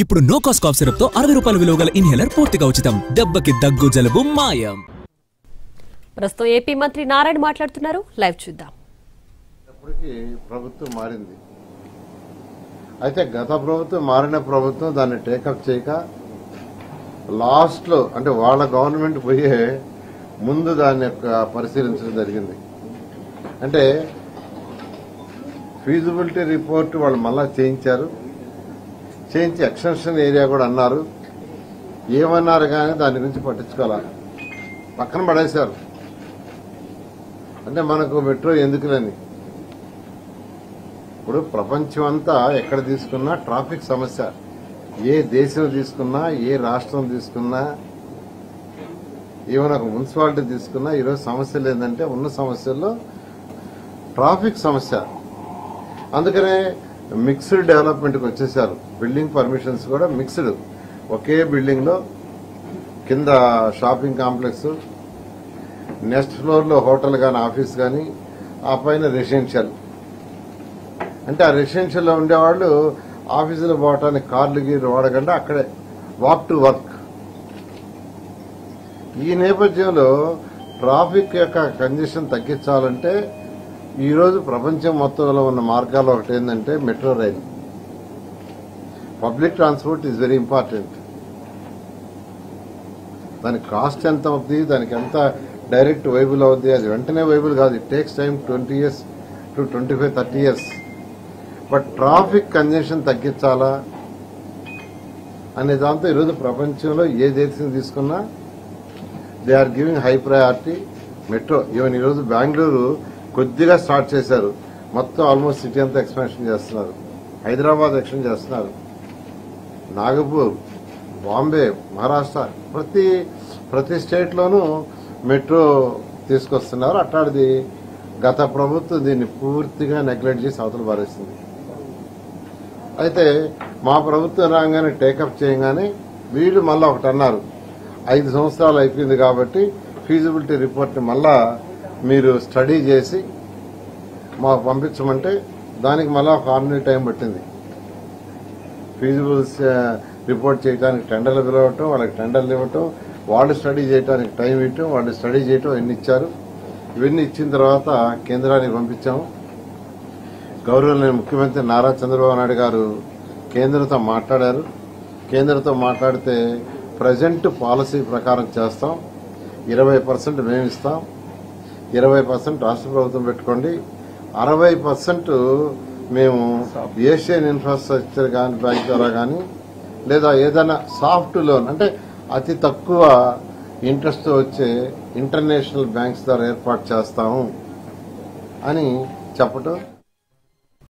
ఇప్పుడు no cost cough syrup తో 60 రూపాయల విలువ గల ఇన్హేలర్ పూర్తిగా ఉచితం. దెబ్బకి దగ్గు జలుబు మాయం. ప్రస్తుతం ఏపీ మంత్రి నారాయణ మాట్లాడుతున్నారు. లైవ్ చూద్దాం. ఇప్పటికీ ప్రభుత్వం మారింది. అయితే గత ప్రభుత్వం మారిన ప్రభుత్వం దాన్ని టేకప్ చేయక లాస్ట్ లో అంటే వాళ్ళ గవర్నమెంట్ పోయే ముందు దాన్ని పరిశీలించడం జరిగింది. అంటే ఫీజిబిలిటీ రిపోర్ట్ వాళ్ళు మళ్ళా చేయించి ఎక్స్టెన్షన్ ఏరియా కూడా అన్నారు. ఏమన్నారు కానీ దాని గురించి పట్టించుకోవాలి, పక్కన పడేశారు. అంటే మనకు మెట్రో ఎందుకులని. ఇప్పుడు ప్రపంచం అంతా ఎక్కడ తీసుకున్నా ట్రాఫిక్ సమస్య, ఏ దేశం తీసుకున్నా ఏ రాష్ట్రం తీసుకున్నా ఏమైనా ఒక మున్సిపాలిటీ తీసుకున్నా ఈరోజు సమస్యలు ఏంటంటే ఉన్న సమస్యల్లో ట్రాఫిక్ సమస్య. అందుకనే మిక్స్డ్ డెవలప్మెంట్కి వచ్చేసారు. బిల్డింగ్ పర్మిషన్స్ కూడా మిక్స్డ్, ఒకే బిల్డింగ్ లో కింద షాపింగ్ కాంప్లెక్స్, నెక్స్ట్ ఫ్లోర్ లో హోటల్ కానీ ఆఫీస్ కానీ, ఆ పైన రెసిడెన్షియల్. అంటే ఆ రెసిడెన్షియల్ లో ఉండేవాళ్ళు ఆఫీసులో పోవటానికి కార్లు గీరు వాడకుండా అక్కడే వాక్ టు వర్క్. ఈ నేపథ్యంలో ట్రాఫిక్ యొక్క కంజెషన్ తగ్గించాలంటే ఈరోజు ప్రపంచం మొత్తంలో ఉన్న మార్గాలు ఒకటి ఏంటంటే metro rail. Public transport is very important. దానికి కాస్ట్ ఎంత అవుతుంది, దానికి ఎంత డైరెక్ట్ వైబుల్ అవుద్ది, అది వెంటనే వైబుల్ కాదు. It takes time 20 years to 25-30 years. But traffic congestion తగ్గించాలా అనే దాంతో ఈరోజు ప్రపంచంలో ఏ దేశం తీసుకున్నా they are giving high priority metro. Even ఈరోజు బెంగళూరు కొద్దిగా స్టార్ట్ చేశారు, మొత్తం ఆల్మోస్ట్ సిటీ అంతా ఎక్స్పాన్షన్ చేస్తున్నారు. హైదరాబాద్ ఎక్స్టెండ్ చేస్తున్నారు. నాగపూర్, బాంబే, మహారాష్ట్ర, ప్రతి స్టేట్ లోనూ మెట్రో తీసుకొస్తున్నారు. అట్లాంటిది గత ప్రభుత్వం దీన్ని పూర్తిగా నెగ్లెక్ట్ చేసి అవతల పారేస్తుంది. అయితే మా ప్రభుత్వం రాగానే టేకప్ చేయగానే వీళ్ళు మళ్ళా ఒకటి అన్నారు, 5 సంవత్సరాలు అయిపోయింది కాబట్టి ఫీజిబిలిటీ రిపోర్ట్ ని మళ్ళా మీరు స్టడీ చేసి మాకు పంపించమంటే దానికి మళ్ళా ఒక 6 నెలల టైం పట్టింది. ఫీజిబుల్ రిపోర్ట్ చేయడానికి టెండర్లు పిలవటం, వాళ్ళకి టెండర్లు ఇవ్వటం, వాళ్ళు స్టడీ చేయడానికి టైం ఇవ్వటం, వాళ్ళు స్టడీ చేయటం ఎన్ని ఇచ్చారు. ఇవన్నీ ఇచ్చిన తర్వాత కేంద్రానికి పంపించాము. గౌరవనీయ ముఖ్యమంత్రి నారా చంద్రబాబు నాయుడు గారు కేంద్రంతో మాట్లాడారు. కేంద్రంతో మాట్లాడితే ప్రజెంట్ పాలసీ ప్రకారం చేస్తాం, 20% మేము ఇస్తాం, 20% రాష్ట్ర ప్రభుత్వం పెట్టుకోండి, 60% మేము ఏషియన్ ఇన్ఫ్రాస్ట్రక్చర్ కానీ బ్యాంక్ ద్వారా కానీ లేదా ఏదైనా సాఫ్ట్ లోన్ అంటే అతి తక్కువ ఇంట్రెస్ట్ వచ్చే ఇంటర్నేషనల్ బ్యాంక్స్ ద్వారా ఏర్పాటు చేస్తాము అని చెప్పటం